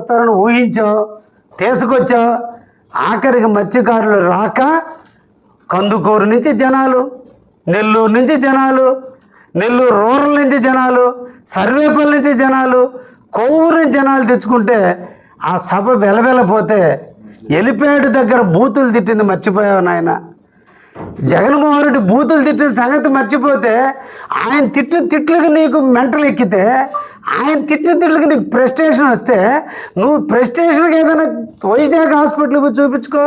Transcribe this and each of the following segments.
వస్తారని ఊహించావు, తీసుకొచ్చావు. ఆఖరికి మత్స్యకారులు రాక కందుకూరు నుంచి జనాలు, నెల్లూరు నుంచి జనాలు, నెల్లూరు రూరల్ నుంచి జనాలు, సర్వేపల్లి నుంచి జనాలు, కొవ్వూరు నుంచి జనాలు తెచ్చుకుంటే ఆ సభ వెలవెలపోతే ఎలిపేట దగ్గర బూతులు తిట్టింది మర్చిపోయావు నాయన. జగన్మోహన్ రెడ్డి బూతులు తిట్టిన సంగతి మర్చిపోతే ఆయన తిట్లకు నీకు మెంటలు ఎక్కితే, ఆయన తిట్లకు నీకు ప్రెస్టేషన్ వస్తే నువ్వు ప్రెస్టేషన్కి ఏదైనా వైజాగ్ హాస్పిటల్కి చూపించుకో.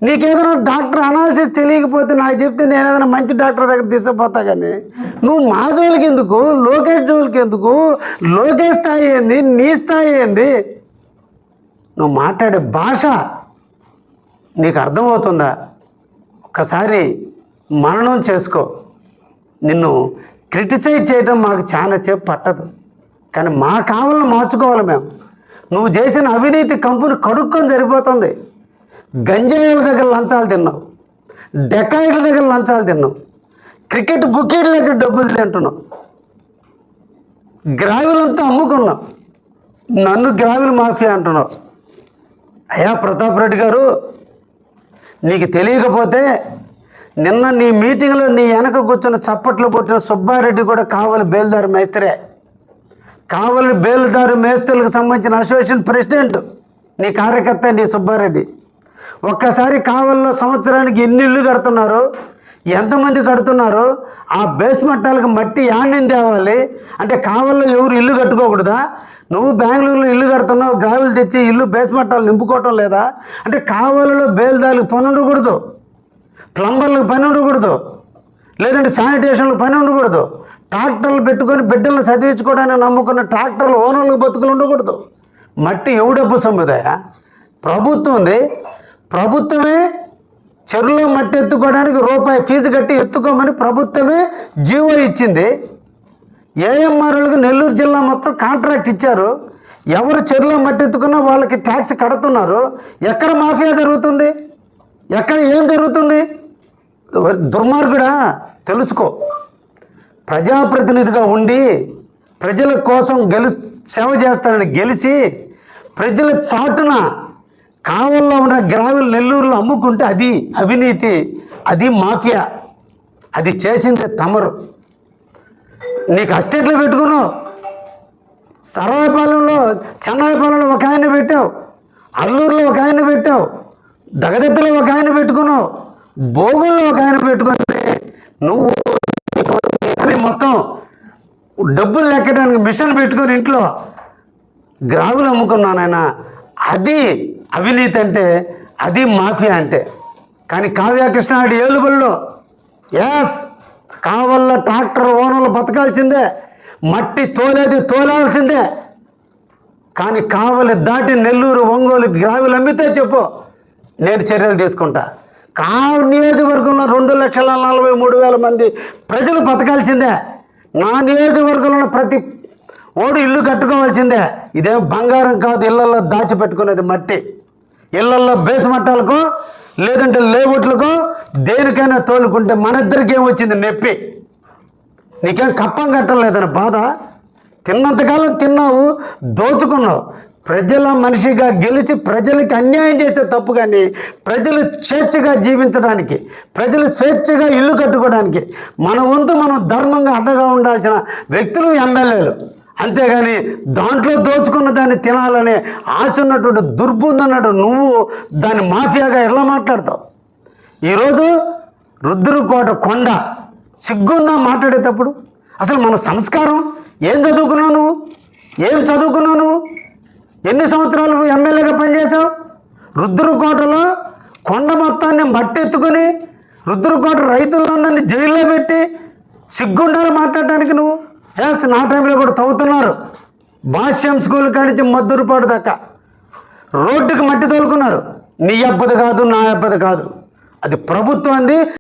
నీకేదైనా డాక్టర్ అనాలిసిస్ తెలియకపోతే నాకు చెప్తే నేను ఏదైనా మంచి డాక్టర్ దగ్గర తీసుకుపోతా. కానీ నువ్వు మా జోలికి ఎందుకు, లోకేష్ జోలికి ఎందుకు? లోకేష్ స్థాయి ఏంది, నీ స్థాయి ఏంది? నువ్వు మాట్లాడే భాష నీకు అర్థమవుతుందా? ఒక్కసారి మననం చేసుకో. నిన్ను క్రిటిసైజ్ చేయడం మాకు చాలా సేపు పట్టదు, కానీ మా కావాలని మార్చుకోవాలి మేము. నువ్వు చేసిన అవినీతి కంపుని కడుక్కొని సరిపోతుంది. గంజాయిల దగ్గర లంచాలు తిన్నావు, డెకాయిట్ల దగ్గర లంచాలు తిన్నావు, క్రికెట్ బుకెట్ల దగ్గర డబ్బులు తింటున్నావు, గ్రావిల్ అంతా అమ్ముకున్నావు, నన్ను గ్రావిల్ మాఫియా అంటున్నావు. అయ్యా ప్రతాప్ రెడ్డి గారు, నీకు తెలియకపోతే నిన్న నీ మీటింగ్లో నీ వెనక కూర్చొని చప్పట్లు కొట్టిన సుబ్బారెడ్డి కూడా కావలి బేల్దారు మేస్త్రే. కావలి బేల్దారు మేస్త్రులకు సంబంధించిన అసోసియేషన్ ప్రెసిడెంట్ నీ కార్యకర్త నీ సుబ్బారెడ్డి. ఒక్కసారి కావలిలో సంవత్సరానికి ఎన్ని ఇళ్ళు కడుతున్నారు, ఎంతమంది కడుతున్నారు? ఆ బేస్మెంటాలకు మట్టి యాడ్ని తేవాలి అంటే కావలిలో ఎవరు ఇల్లు కట్టుకోకూడదా? నువ్వు బెంగళూరులో ఇల్లు కడుతున్నావు, గ్రావెల్ తెచ్చి ఇల్లు బేస్మెంటాలు నింపుకోవటం లేదా? అంటే కావలిలో బేల్దారులకు పని ఉండకూడదు, ప్లంబర్లకు పని ఉండకూడదు, లేదంటే శానిటేషన్లకు పని ఉండకూడదు, ట్రాక్టర్లు పెట్టుకొని బిడ్డలను చదివించుకోవడానికి నమ్ముకున్న ట్రాక్టర్లు ఓనర్లకు బతుకులు ఉండకూడదు. మట్టి ఎవడబ్బు సొమ్ముదయా? ప్రభుత్వం ఉంది, ప్రభుత్వమే చెరువులో మట్టి ఎత్తుకోవడానికి రూపాయి ఫీజు కట్టి ఎత్తుకోమని ప్రభుత్వమే జీవో ఇచ్చింది. ఏఎంఆర్లకు నెల్లూరు జిల్లా మొత్తం కాంట్రాక్ట్ ఇచ్చారు. ఎవరు చెరువులో మట్టి ఎత్తుకున్నా వాళ్ళకి ట్యాక్స్ కడుతున్నారు. ఎక్కడ మాఫియా జరుగుతుంది? ఎక్కడ ఏం జరుగుతుంది? దుర్మార్గుడా, తెలుసుకో. ప్రజాప్రతినిధిగా ఉండి ప్రజల కోసం సేవ చేస్తానని గెలిచి ప్రజల చాటున కావల్లో ఉన్న గ్రావిల్ నెల్లూరులో అమ్ముకుంటే అది అవినీతి, అది మాఫియా. అది చేసింది తమరు. నీకు అస్టేట్లో పెట్టుకున్నావు, సర్వాయిపాలెంలో చెన్నాయిపాలెంలో ఒక ఆయన పెట్టావు, అల్లూరులో ఒక ఆయన పెట్టావు, దగదెత్తలో ఒక ఆయన పెట్టుకున్నావు, భోగుల్లో ఒక ఆయన పెట్టుకుని నువ్వు మొత్తం డబ్బులు లెక్కడానికి మిషన్ పెట్టుకొని ఇంట్లో గ్రావులు అమ్ముకున్నాను ఆయన. అది అవినీతి అంటే, అది మాఫియా అంటే. కానీ కావ్యకృష్ణారెడ్డి ఏలుబడిలో కావల్లో ట్రాక్టర్ ఓనర్లు బతకాల్సిందే, మట్టి తోలాల్సిందే. కానీ కావలి దాటి నెల్లూరు ఒంగోలు గ్రావిల్ అమ్మితే చెప్పు, నేను చర్యలు తీసుకుంటా. నియోజకవర్గంలో 2,43,000 మంది ప్రజలు బతకాల్సిందే. నా నియోజకవర్గంలో ప్రతి ఓడు ఇల్లు కట్టుకోవాల్సిందే. ఇదేం బంగారం కాదు ఇళ్లలో దాచిపెట్టుకునేది, మట్టి. ఇళ్లలో బేస్మట్టాలకో లేదంటే లేఅవుట్లకో దేనికైనా తోలుకుంటే మన ఇద్దరికి ఏమొచ్చింది? నొప్పి. నీకేం కప్పం కట్టలేదని బాధ. తిన్నంతకాలం తిన్నావు, దోచుకున్నావు. ప్రజల మనిషిగా గెలిచి ప్రజలకి అన్యాయం చేస్తే తప్పు, కానీ ప్రజలు స్వేచ్ఛగా జీవించడానికి, ప్రజలు స్వేచ్ఛగా ఇల్లు కట్టుకోవడానికి మన వంతు మనం ధర్మంగా అండగా ఉండాల్సిన వ్యక్తులు ఎమ్మెల్యేలు. అంతేగాని దాంట్లో దోచుకున్న దాన్ని తినాలనే ఆశ ఉన్నటువంటి దుర్బుందన్నట్టు నువ్వు దాన్ని మాఫియాగా ఎలా మాట్లాడతావు? ఈరోజు రుద్రకోట కొండ సిగ్గుందా మాట్లాడేటప్పుడు? అసలు మన సంస్కారం ఏం చదువుకున్నావు నువ్వు? ఏం చదువుకున్నావు నువ్వు? ఎన్ని సంవత్సరాలు ఎమ్మెల్యేగా పనిచేసావు? రుద్రకోటలో కొండ మొత్తాన్ని మట్టి ఎత్తుకొని రుద్రకోట రైతులందరినీ జైల్లో పెట్టి సిగ్గుండాలి మాట్లాడటానికి నువ్వు? నా టైంలో కూడా తవ్వుతున్నారు. భాష్యం స్కూల్ కాడి నుంచి మద్దూరుపాటు దాకా రోడ్డుకి మట్టి తోలుకున్నారు. నీ అబ్బది కాదు, నా అబ్బది కాదు, అది ప్రభుత్వం అంది.